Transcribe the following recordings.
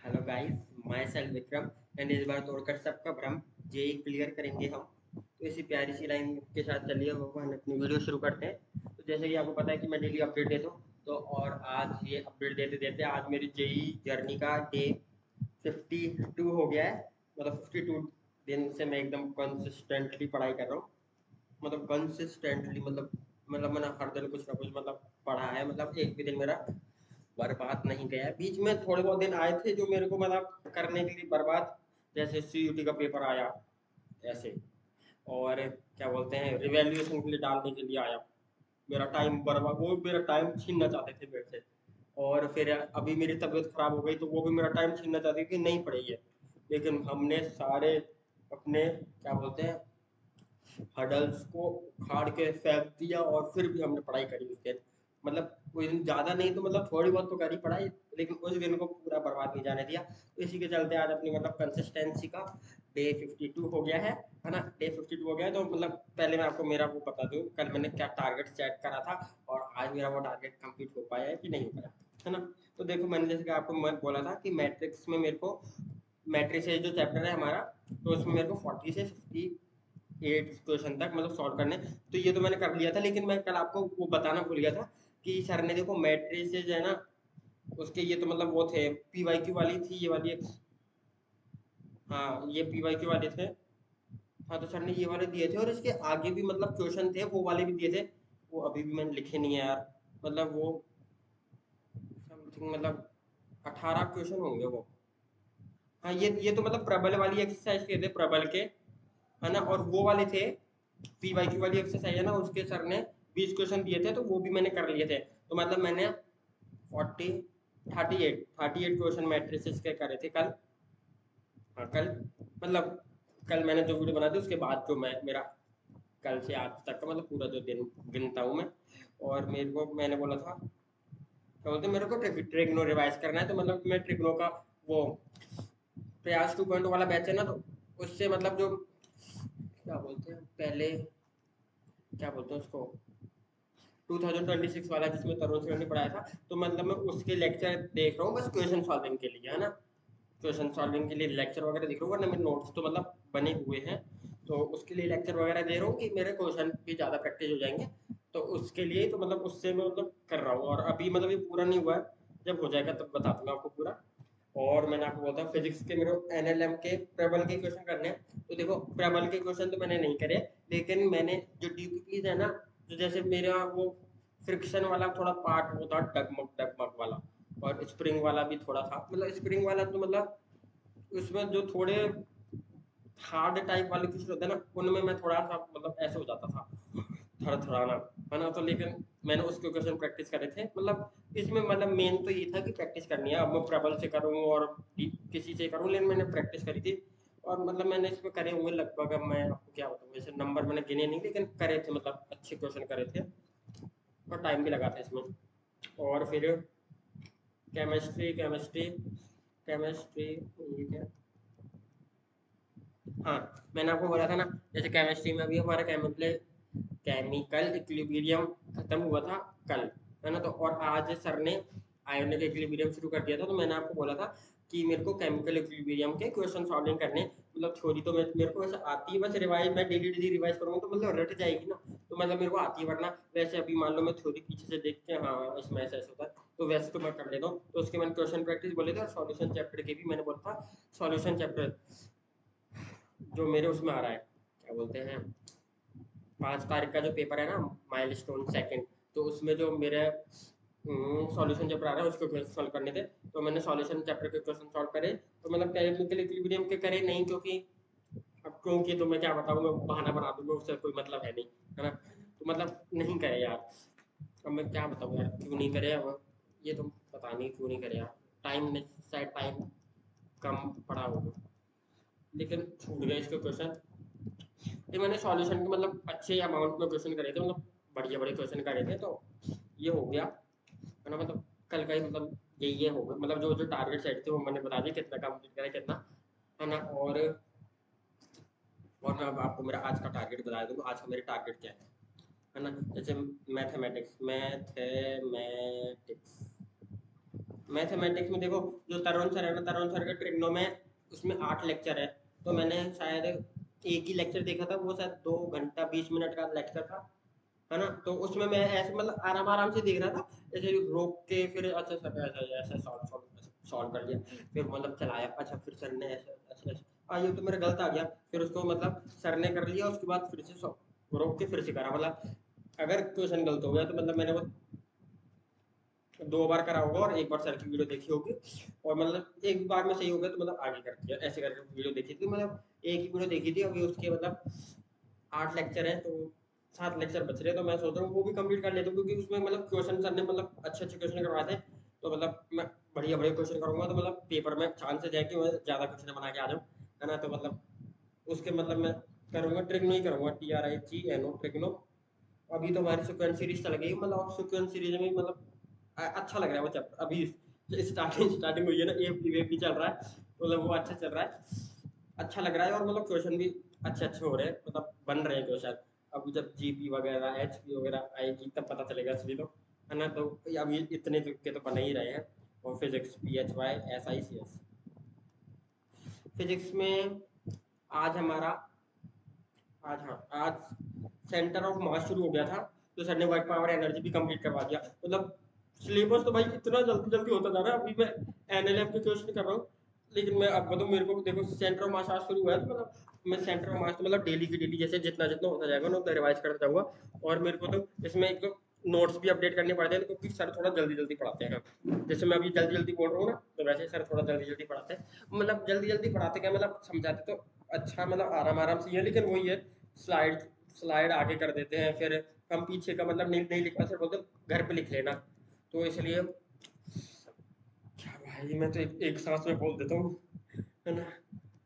Hello guys, my self Vikram and इस बार तोड़कर सबका भ्रम जेई क्लियर करेंगे हम। तो इसी प्यारी सी लाइन के साथ चलिए हम अपनी वीडियो शुरू करते हैं। तो जैसे कि आपको पता है कि मैं डेली अपडेट देता हूँ, तो और आज ये अपडेट देते देते आज मेरी जेई जर्नी का डे 52 हो गया है। मतलब 52 दिन से मैं एकदम कंसिस्टेंटली पढ़ाई कर रहा हूँ। मतलब कंसिस्टेंटली मतलब मैंने हर दिन कुछ ना कुछ पढ़ा है। मतलब एक भी दिन मेरा बर्बाद नहीं गया। बीच में थोड़े बहुत दिन आए थे जो मेरे को करने के लिए बर्बाद, जैसे सीयूटी का पेपर आया ऐसे, और क्या बोलते हैं रिवैल्यूएशन के लिए डालने के लिए आया। मेरा टाइम बर्बाद, वो मेरा टाइम छीनना चाहते थे मेरे से। और फिर अभी मेरी तबीयत खराब हो गई तो वो भी मेरा टाइम छीनना चाहते थे कि नहीं पढ़ी है। लेकिन हमने सारे अपने क्या बोलते हैं हडल्स को उखाड़ के फेंक दिया और फिर भी हमने पढ़ाई करी उस दिन। मतलब कोई दिन ज़्यादा नहीं तो थोड़ी बहुत तो करी पढ़ाई, लेकिन उस दिन को पूरा बर्बाद नहीं जाने दिया। तो इसी के चलते आज अपनी कंसिस्टेंसी का डे 52 हो गया है ना। डे 52 हो गया है तो पहले मैं आपको मेरा वो बता दूँ, कल मैंने क्या टारगेट सेट करा था और आज मेरा वो टारगेट कंप्लीट हो पाया है कि नहीं हो पाया, है ना। तो देखो, मैंने जैसे कि आपको मैं बोला था कि मैट्रिक्स में मेरे को मैट्रिसेस जो चैप्टर है हमारा, तो उसमें मेरे को 40 से 58 क्वेश्चन तक सॉल्व करने। तो ये तो मैंने कर लिया था, लेकिन मैं कल आपको वो बताना भूल गया था कि सर ने देखो मैट्रिसेस है ना, उसके ये तो वो थे पीवाईक्यू वाली थी ये वाली एक। हाँ, ये पीवाईक्यू वाले थे। हाँ, तो सर ने ये वाले दिए थे और इसके आगे भी क्वेश्चन थे, वो वाले भी दिए थे। वो अभी भी मैंने लिखे नहीं है यार। वो समथिंग 18 क्वेश्चन होंगे वो। हाँ, ये तो प्रबल वाली एक्सरसाइज के थे, प्रबल के, है ना। और वो वाले थे पीवाईक्यू वाली एक्सरसाइज है ना, उसके सर ने 20 क्वेश्चन दिए थे, तो वो भी मैंने कर लिए थे। तो मैंने 38 क्वेश्चन मैट्रिसेस के करे थे कल। हाँ, कल मतलब कल मैंने जो वीडियो बना दी उसके बाद जो मैं मेरा कल से आज तक का पूरा जो दिन गिनता हूँ मैं। और मेरे को मैंने बोला था क्या बोलते हैं, मेरे को ट्रिग्नो रिवाइज करना है। तो मैं ट्रिग्नो का वो प्रयास 2.0 वाला बैच है ना, तो उससे जो क्या बोलते हैं पहले, क्या बोलते हैं उसको, 2026 वाला जिसमें तरुण सर ने पढ़ाया था। तो मैं उसके लेक्चर देख रहा हूँ बस क्वेश्चन सॉल्विंग के लिए, है ना। क्वेश्चन सॉल्विंग के लिए लेक्चर वगैरह देख रहा हूँ, वरना मेरे नोट्स तो बने हुए हैं। तो उसके लिए लेक्चर वगैरह दे रहा हूँ कि मेरे क्वेश्चन भी ज़्यादा प्रैक्टिस हो जाएंगे। तो उसके लिए तो उससे मैं कर रहा हूँ। और अभी ये पूरा नहीं हुआ है, जब हो जाएगा तब बता दूंगा आपको पूरा। और मैंने आपको बोला था फिजिक्स के मेरे एनएलएम के प्रबल के क्वेश्चन करने हैं। तो देखो, प्रबल के क्वेश्चन तो मैंने नहीं करे, लेकिन मैंने जो डीपीपीज है ना, जो जैसे मेरा वो फ्रिक्शन वाला थोड़ा पार्ट वो था, डगमग डगमग वाला, और स्प्रिंग वाला भी थोड़ा था। स्प्रिंग वाला तो उसमें जो थोड़े हार्ड टाइप वाले क्वेश्चन होते हैं ना, उनमें मैं थोड़ा सा ऐसे हो जाता था, थरथराना, है ना। तो लेकिन मैंने उसके क्वेश्चन प्रैक्टिस करे थे। इसमें मेन तो ये था कि प्रैक्टिस करनी है। अब मैं प्रबल से करूँ और किसी से करूँ, लेकिन मैंने प्रैक्टिस करी थी। और मैंने इसमें करे होंगे लगभग, अब मैं आपको क्या बताऊँ, वैसे नंबर मैंने गिने नहीं, लेकिन करे थे, अच्छे क्वेश्चन करे थे और टाइम भी लगा था इसमें। और फिर केमिस्ट्री केमिस्ट्री केमिस्ट्री ये क्या, हाँ, मैंने आपको बोला था ना, जैसे केमिस्ट्री में अभी हमारा केमिकल इक्विलिब्रियम खत्म हुआ था कल, है ना। तो और आज सर ने आयोनिक इक्विलिब्रियम शुरू कर दिया था। तो मैंने आपको बोला था कि मेरे को केमिकल इक्विलिब्रियम के क्वेश्चन सॉल्विंग करने, थ्योरी तो मेरे को वैसे आती है, बस रिवाइज मैं डेली डेली रिवाइज करूंगा तो रट जाएगी ना। तो मेरे को आती है, वरना वैसे अभी मान लो मैं थ्योरी पीछे से देख के, हाँ इसमें ऐसा ऐसा होता है, तो वैसे तो मैं कर लेता हूँ। तो उसके मैंने क्वेश्चन प्रैक्टिस बोले थे, और सॉल्यूशन चैप्टर के भी मैंने बोला था। सॉल्यूशन चैप्टर जो मेरे उसमें आ रहा है, क्या बोलते हैं, 5 तारीख का जो पेपर है ना, माइलस्टोन सेकंड, तो उसमें जो मेरे सॉल्यूशन चैप्टर आ रहा है उसके क्वेश्चन सॉल्व करने थे। तो मैंने सॉल्यूशन चैप्टर के क्वेश्चन सॉल्व करे। तो टेक्निकल इक्विलिब्रियम के करे नहीं, क्योंकि अब क्योंकि तो मैं क्या बताऊँ, मैं बहाना बना दूंगा, उससे कोई मतलब है नहीं, है ना। तो नहीं करे यार। अब मैं क्या बताऊँ यार, क्यों नहीं करे अब, ये तो पता नहीं क्यों नहीं करे यार। टाइम नहीं, शायद टाइम कम पड़ा होगा, लेकिन छूट गए इसके क्वेश्चन। ये मैंने सॉल्यूशन के अच्छे अमाउंट में क्वेश्चन करे थे, बढ़िया बड़े क्वेश्चन करे थे। तो ये हो गया, है ना। कल का ही ये हो गया। जो जो टारगेट सेट थे वो मैंने बता दिया, कितना कंप्लीट करा कितना, है ना। और मैं अब आपको मेरा आज का टारगेट बता दूँ, आज का मेरा टारगेट क्या है ना। जैसे मैथमेटिक्स, मैथमेटिक्स में देखो, जो तरुण सर है ना, तरुण सर के ट्रिग्नो में उसमें 8 लेक्चर है। तो मैंने शायद एक ही लेक्चर देखा था, वो शायद 2 घंटा 20 मिनट का लेक्चर था, है ना। तो उसमें मैं ऐसे मतलब आराम आराम से देख रहा था, ऐसे रोक के फिर अच्छा सब ऐसा ऐसा सॉल्व सॉल्व सॉल्व कर लिया, फिर मतलब चलाया, अच्छा फिर सर ने ऐसे ऐसे ऐसे ये तो मेरा गलत आ गया, फिर उसको मतलब सर ने कर लिया, उसके बाद फिर से रोक के फिर से करा, मतलब अगर क्वेश्चन गलत हो गया तो मतलब मैंने वो 2 बार करा होगा और 1 बार सर की वीडियो देखी होगी, और मतलब एक बार में सही हो गया तो मतलब आगे कर दिया, ऐसे करके वीडियो देखी थी, मतलब एक ही वीडियो देखी थी, अभी उसके मतलब 8 लेक्चर हैं, तो 7 लेक्चर बच रहे हैं, तो मैं सोच रहा हूँ वो भी कंप्लीट कर लेता हूँ, क्योंकि उसमें मतलब क्वेश्चन सर ने मतलब अच्छे अच्छे क्वेश्चन करवाए थे, तो मतलब मैं बढ़िया बढ़िया क्वेश्चन करूंगा, तो मतलब पेपर में चांसेस है कि मैं ज़्यादा क्वेश्चन बना के आ जाऊँ, है ना। तो मतलब उसके मतलब मैं करूँगा ट्रिग्नो ही करूँगा, TRIGNO ट्रिग्नो। अभी तो हमारी सीक्वेंस सीरीज चल गई, मतलब सीक्वेंस सीरीज में मतलब अच्छा लग रहा है वो चैप्टर, अभी स्टार्टिंग स्टार्टिंग हुई है ना, ए भी चल रहा है, मतलब वो अच्छा चल रहा है, अच्छा लग रहा है, और मतलब क्वेश्चन भी अच्छे अच्छे हो रहे हैं, मतलब बन रहे हैं क्वेश्चन। अब जब GP वगैरह HP वगैरह आएगी तब पता चलेगा असली तो, है ना। तो अब ये इतने के तो बन ही रहे हैं। और फिजिक्स PHY SICS, फिजिक्स में आज हमारा आज हाँ आज सेंटर ऑफ मास शुरू हो गया था, तो सर ने वर्क पावर एनर्जी भी कंप्लीट करवा दिया, मतलब सिलेबस तो भाई इतना जल्दी जल्दी होता जा रहा है, अभी मैं NLF के क्वेश्चन कर रहा हूँ, लेकिन मैं अब तो मेरे को देखो सेंटर ऑफ मास आज शुरू हुआ है, तो मतलब मैं सेंटर ऑफ मास तो मतलब डेली की डेली जैसे जितना जितना होता जाएगा ना उतना रिवाइज करता जाऊंगा, और मेरे को तो इसमें एक तो नोट्स भी अपडेट करने पड़ते हैं, क्योंकि सर थोड़ा जल्दी जल्दी पढ़ाते हैं, जैसे मैं अभी जल्दी जल्दी बोल रहा हूँ ना, तो वैसे सर थोड़ा जल्दी जल्दी पढ़ाते हैं, मतलब जल्दी जल्दी पढ़ाते क्या, मतलब समझाते तो अच्छा, मतलब आराम आराम से ही है, लेकिन वही है स्लाइड स्लाइड आगे कर देते हैं, फिर हम पीछे का मतलब नहीं नहीं लिख पाते, सर बोलते घर पे लिख लेना, तो इसलिए क्या भाई मैं तो एक सांस में बोल देता हूँ, है ना।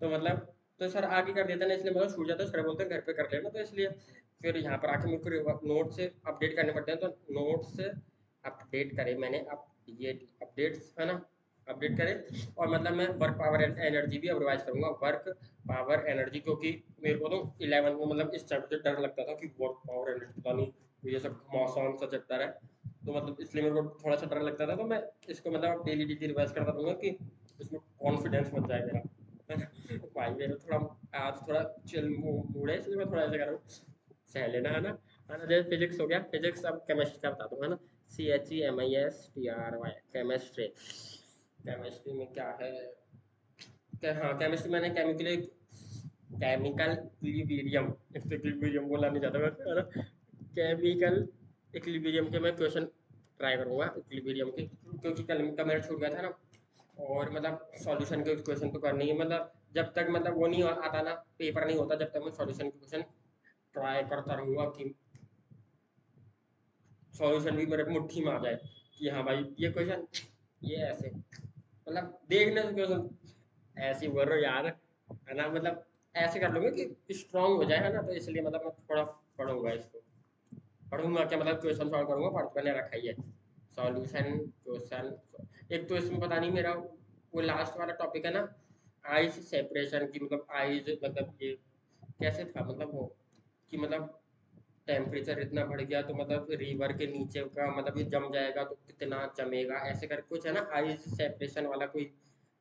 तो मतलब तो सर आगे कर देते हैं ना, इसलिए मतलब छूट जाता है, सर बोलते हैं घर पे कर लेना, तो इसलिए फिर यहाँ पर आके मेरे को नोट से अपडेट करने पड़ते हैं, तो नोट से अपडेट करे मैंने, अब ये अपडेट्स है ना, अपडेट करें, और मतलब मैं वर्क पावर एनर्जी भी अब रिवाइज करूंगा, वर्क पावर एनर्जी, क्योंकि मेरे को तो 11th में मतलब इस चैप्टर से डर लगता था कि वर्क पावर एनर्जी पता नहीं ये सब आसान सा चैप्टर है, तो मतलब इसलिए मेरे को थोड़ा सा डर लगता था, तो मैं इसको मतलब डेली डेली रिवाइज करता रहूँगा कि इसमें कॉन्फिडेंस बन जाए मेरा, है ना। भाई मेरा थोड़ा आज थोड़ा चिल मूड है, इसलिए मैं थोड़ा ऐसा कर रहा हूँ, सह लेना, है ना। जैसे फिजिक्स हो गया, फिजिक्स अब केमिस्ट्री का बता दूंगा ना, CHEMISTRY केमिस्ट्री, केमिस्ट्री में क्या है, हाँ केमिस्ट्री मैंने केमिकल केमिकल इक्विलिब्रियम, एक तो इक्विलिब्रियम बोला नहीं जाता वैसे, है ना। केमिकल इक्विलिब्रियम के मैं क्वेश्चन ट्राई करूंगा, इक्विलिब्रियम के, क्योंकि कल का मेरा छूट गया था ना, और मतलब सॉल्यूशन के क्वेश्चन तो करनी है, मतलब जब तक मतलब वो नहीं आता ना, पेपर नहीं होता, जब तक मैं सॉल्यूशन के क्वेश्चन ट्राई करता रहूंगा कि सॉल्यूशन भी मेरे मुट्ठी में आ जाए, कि हाँ भाई ये क्वेश्चन ये ऐसे, मतलब देखने से क्वेश्चन ऐसे बोल रहा हूँ यार, है ना, मतलब ऐसे कर लूंगा कि स्ट्रांग हो जाए, है ना, तो इसलिए मतलब मैं थोड़ा पढ़ूंगा इसको, पढ़ूंगा क्या मतलब क्वेश्चन सॉल्व करूंगा, पढ़ तो मैंने रखा ही है, सॉल्यूशन क्वेश्चन। एक तो इसमें पता नहीं मेरा वो लास्ट वाला टॉपिक है ना, आइस सेपरेशन की, मतलब आइस मतलब ये कैसे था, मतलब वो कि मतलब टेम्परेचर इतना बढ़ गया तो मतलब रिवर के नीचे का मतलब ये जम जाएगा तो कितना जमेगा, ऐसे कर कुछ है ना, आइस सेपरेशन वाला कोई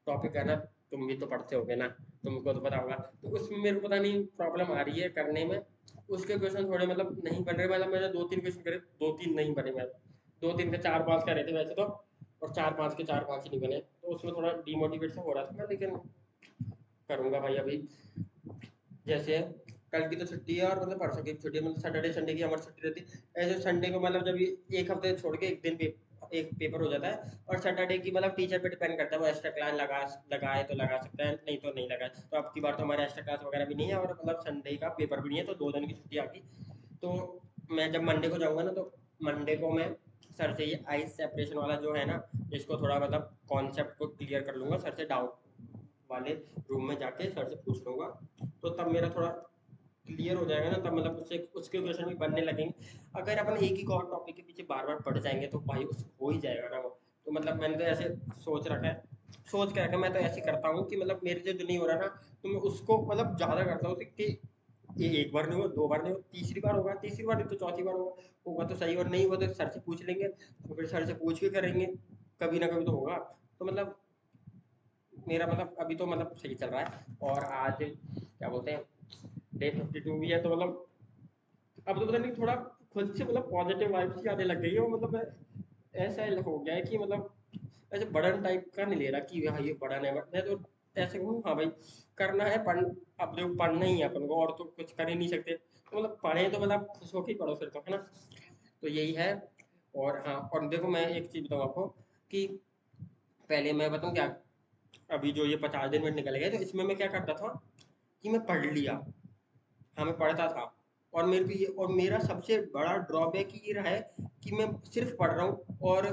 टॉपिक है ना, तुम भी तो पढ़ते होगे ना, तुमको तो पता होगा, तो उसमें मेरे को पता नहीं प्रॉब्लम आ रही है करने में, उसके क्वेश्चन थोड़े मतलब नहीं बन रहे, मतलब मैंने 2-3 क्वेश्चन करे, 2-3 नहीं बने, मैं 2-3 के 4-5 कर रहे थे वैसे तो, और 4-5 के 4-5 ही नहीं बने, तो उसमें थोड़ा डिमोटिवेट सा हो रहा था मैं, लेकिन करूंगा भाई अभी, जैसे कल की तो छुट्टी है, और मतलब परसों की छुट्टी है, मतलब सैटरडे संडे की हमारी छुट्टी रहती है, ऐसे संडे को मतलब जब ये एक हफ्ते छोड़ के एक दिन एक पेपर हो जाता है, और सैटरडे की मतलब टीचर पे डिपेंड करता है, वो एक्स्ट्रा क्लास लगाए तो लगा सकते हैं, नहीं तो नहीं लगाए, तो अब की बार तो हमारे एक्स्ट्रा क्लास वगैरह भी नहीं है, और मतलब संडे का पेपर भी नहीं है, तो 2 दिन की छुट्टी आ गई, तो मैं जब मंडे को जाऊंगा ना, तो मंडे को मैं सर से ये आइस सेपरेशन वाला जो है ना, इसको थोड़ा मतलब कॉन्सेप्ट को क्लियर कर लूंगा, सर से डाउट वाले रूम में जाके सर से पूछ लूंगा, तो तब मेरा थोड़ा क्लियर हो जाएगा ना, तब मतलब उससे उसके क्वेश्चन भी बनने लगेंगे, अगर अपन एक ही टॉपिक के पीछे बार बार पढ़ जाएंगे तो भाई उस हो ही जाएगा ना वो, तो मतलब मैंने तो ऐसे सोच रखा है, सोच के रखा, मैं तो ऐसे करता हूँ कि मतलब मेरे से जो नहीं हो रहा ना, तो मैं उसको मतलब ज़्यादा करता हूँ कि ये एक बार नहीं हो, 2 बार नहीं हो, तीसरी बार होगा, तीसरी बार नहीं तो चौथी बार होगा, होगा तो सही, और नहीं हुआ तो सर से पूछ लेंगे, तो फिर सर से पूछ के करेंगे, कभी ना कभी तो होगा। तो मतलब मेरा मतलब अभी तो मतलब सही चल रहा है। और आज क्या बोलते हैं, डे 52 भी है, तो मतलब अब तो पता नहीं थोड़ा खुद से मतलब पॉजिटिव वाइब्स ही आने लग गई है। और मतलब ऐसा हो गया है कि मतलब ऐसे बर्डन टाइप का नहीं ले रहा कि हाँ ये बर्डन है, मैं तो ऐसे हूँ हाँ भाई करना है पढ़, अब देखो पढ़ना ही है अपन को, और तो कुछ कर ही नहीं सकते, तो मतलब पढ़े तो मतलब खुश होकर ही पढ़ो फिर तो, है ना। तो यही है। और हाँ, और देखो मैं एक चीज़ बताऊँ आपको कि पहले मैं बताऊँ क्या, अभी जो ये 50 दिन में निकल गए तो इसमें मैं क्या करता था कि मैं पढ़ लिया, हाँ मैं पढ़ता था। और मेरे को ये, और मेरा सबसे बड़ा ड्रॉबैक ये रहा है कि मैं सिर्फ पढ़ रहा हूँ। और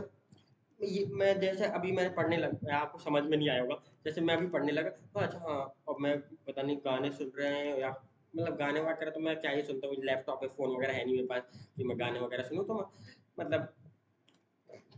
ये मैं जैसे अभी मैं पढ़ने लगा, आपको समझ में नहीं आया होगा, जैसे मैं अभी पढ़ने लगा तो अच्छा हाँ, अब मैं पता नहीं गाने सुन रहे हैं या मतलब गाने वगैरह तो मैं क्या ही सुनता हूँ, लैपटॉप पे फ़ोन वगैरह है नहीं मेरे पास कि मैं गाने वगैरह सुनूँ। तो मैं मतलब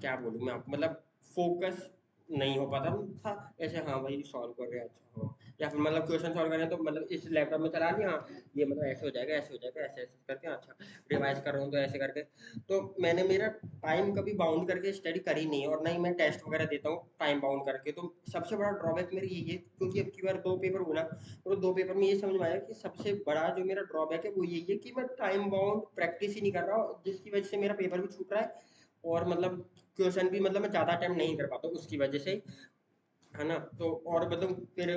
क्या बोलूँ मैं आपको, मतलब फोकस नहीं हो पाता था ऐसे, हाँ भाई सॉल्व कर रहे हैं अच्छा हाँ, या फिर मतलब क्वेश्चन सॉल्व कर रहे हैं तो मतलब इस लैपटॉप में चला लिया हाँ, ये मतलब ऐसे हो जाएगा ऐसे हो जाएगा ऐसे ऐसे करके, अच्छा रिवाइज कर रहा हूँ तो ऐसे करके। तो मैंने मेरा टाइम कभी बाउंड करके स्टडी करी नहीं है, और ना ही मैं टेस्ट वगैरह देता हूँ टाइम बाउंड करके। तो सबसे बड़ा ड्रॉबैक मेरी यही है, क्योंकि अब की बार 2 पेपर हुआ ना, तो 2 पेपर में ये समझ में आया कि सबसे बड़ा जो मेरा ड्रॉबैक है वो यही है कि मैं टाइम बाउंड प्रैक्टिस ही नहीं कर रहा हूँ, जिसकी वजह से मेरा पेपर भी छूट रहा है। और मतलब क्वेश्चन भी मतलब मैं ज़्यादा अटेम्प्ट नहीं कर पाता हूँ उसकी वजह से, है ना। तो और मतलब फिर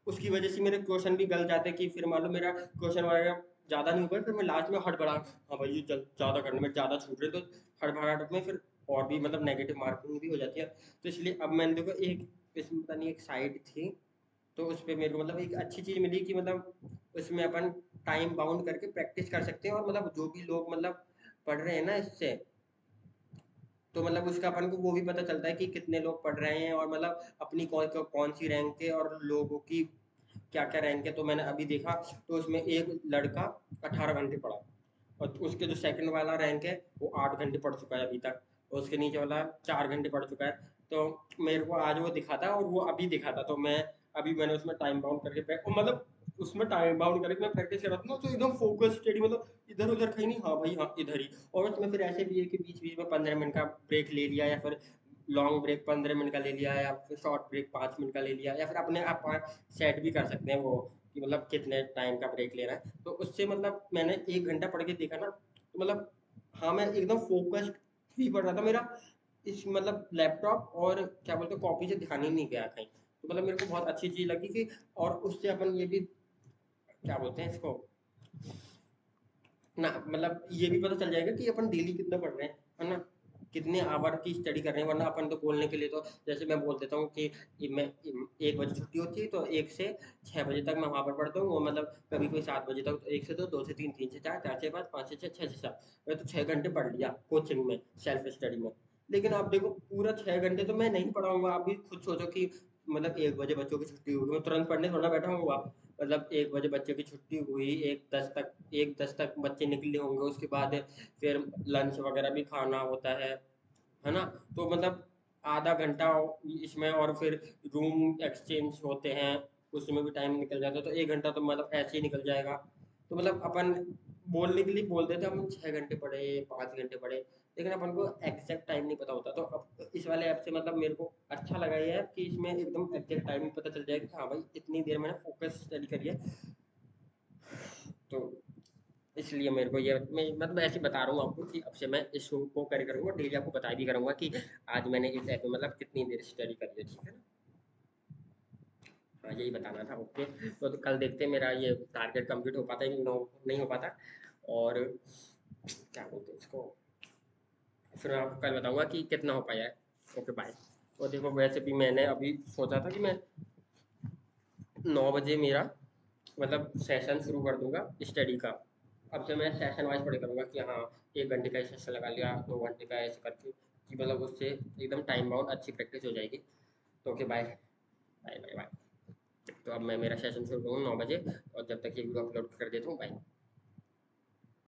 उसकी वजह से मेरे क्वेश्चन भी गल जाते हैं कि फिर मान लो मेरा क्वेश्चन वगैरह ज़्यादा नहीं हुआ, फिर मैं लास्ट में हड़बड़ा, हाँ भाई ये ज़्यादा करने में ज़्यादा छूट रहे, तो हड़बड़ाहट में फिर और भी मतलब नेगेटिव मार्किंग भी हो जाती है। तो इसलिए अब मैंने देखो एक इसमें पता नहीं एक साइट थी, तो उस पे मेरे को मतलब एक अच्छी चीज़ मिली कि मतलब उसमें अपन टाइम बाउंड करके प्रैक्टिस कर सकते हैं। और मतलब जो भी लोग मतलब पढ़ रहे हैं ना इससे, तो मतलब उसका अपन को वो भी पता चलता है कि कितने लोग पढ़ रहे हैं, और मतलब अपनी कौन कौन सी रैंक है और लोगों की क्या क्या रैंक है। तो मैंने अभी देखा तो उसमें एक लड़का 18 घंटे पढ़ा, और उसके जो सेकंड वाला रैंक है वो 8 घंटे पढ़ चुका है अभी तक, और उसके नीचे वाला 4 घंटे पढ़ चुका है। तो मेरे को आज वो दिखा था और वो अभी दिखा था, तो मैं अभी मैंने उसमें टाइम बाउंड करके मतलब उसमें टाइम बाउंड करके मैं प्रैक्टिस कर रहा था ना, तो एकदम फोकस स्टडी, मतलब इधर उधर कहीं नहीं, हाँ भाई हाँ इधर ही। और उसमें फिर ऐसे भी है कि बीच बीच में 15 मिनट का ब्रेक ले लिया, या फिर लॉन्ग ब्रेक 15 मिनट का ले लिया, या फिर शॉर्ट ब्रेक 5 मिनट का ले लिया, या फिर अपने आप सेट भी कर सकते हैं वो कि मतलब कितने टाइम का ब्रेक लेना है। तो उससे मतलब मैंने 1 घंटा पढ़ के देखा ना, तो मतलब हाँ मैं एकदम फोकस्ड ही पढ़ रहा था। मेरा इस मतलब लैपटॉप और क्या बोलते हैं कॉपी से ध्यान ही नहीं गया कहीं। तो मतलब मेरे को बहुत अच्छी चीज़ लगी कि, और उससे अपन ये भी क्या बोलते हैं इसको ना, मतलब ये भी पता चल जाएगा कि अपन डेली कितना पढ़ रहे हैं, है ना, कितने आवर की स्टडी कर रहे हैं। वरना अपन तो बोलने के लिए तो जैसे मैं बोल देता हूँ कि मैं 1 बजे छुट्टी होती है तो 1 से 6 बजे तक मैं वहाँ पर पढ़ता हूँ, वो मतलब कभी कोई 7 बजे तक, तो 1 से 2, 2 से 3, 3 से 4, 4 से 5, 5 से 6, 6 से 7, मैं तो 6 घंटे पढ़ लिया कोचिंग में सेल्फ स्टडी में। लेकिन आप देखो पूरा 6 घंटे तो मैं नहीं पढ़ाऊंगा। आप भी खुद सोचो कि मतलब 1 बजे बच्चों की छुट्टी होगी, मैं तुरंत पढ़ने थोड़ा बैठा हूँ। मतलब 1 बजे बच्चे की छुट्टी हुई, 1:10 तक बच्चे निकले होंगे, उसके बाद फिर लंच वगैरह भी खाना होता है ना। तो मतलब आधा घंटा इसमें, और फिर रूम एक्सचेंज होते हैं उसमें भी टाइम निकल जाता है, तो 1 घंटा तो मतलब ऐसे ही निकल जाएगा। तो मतलब अपन बोलने के लिए बोल देते हैं हम 6 घंटे पढ़े 5 घंटे पढ़े, लेकिन अपन को एग्जैक्ट टाइम नहीं पता होता। तो अब इस वाले ऐप से मतलब मेरे को अच्छा लगा ये ऐप कि इसमें एकदम एग्जैक्ट टाइम पता चल जाएगा कि हाँ भाई इतनी देर मैंने फोकस स्टडी करी है। तो इसलिए मेरे को ये मैं मतलब ऐसे बता रहा हूँ आपको कि अब से मैं इस शो को करे करूँगा, डेली आपको बता भी करूँगा कि आज मैंने इस ऐप में मतलब कितनी देर स्टडी करी है, ठीक है ना। हाँ यही बताना था, ओके। तो कल देखते हैं मेरा ये टारगेट कंप्लीट हो पाता है कि नहीं हो पाता। और क्या बोलते हैं इसको, फिर मैं आपको कल बताऊंगा कि कितना हो पाया है। Okay bye. और देखो वैसे भी मैंने अभी सोचा था कि मैं 9 बजे मेरा मतलब सेशन शुरू कर दूंगा स्टडी का। अब से मैं सेशन वाइज पढ़े करूँगा कि हाँ 1 घंटे का सेशन लगा लिया, 2 घंटे का ऐसे करके कि मतलब उससे एकदम टाइम बाउंड अच्छी प्रैक्टिस हो जाएगी। तो okay bye bye bye bye. तो अब मैं मेरा सेशन शुरू करूँ 9 बजे, और जब तक ये वीडियो अपलोड कर देता हूँ, बाय।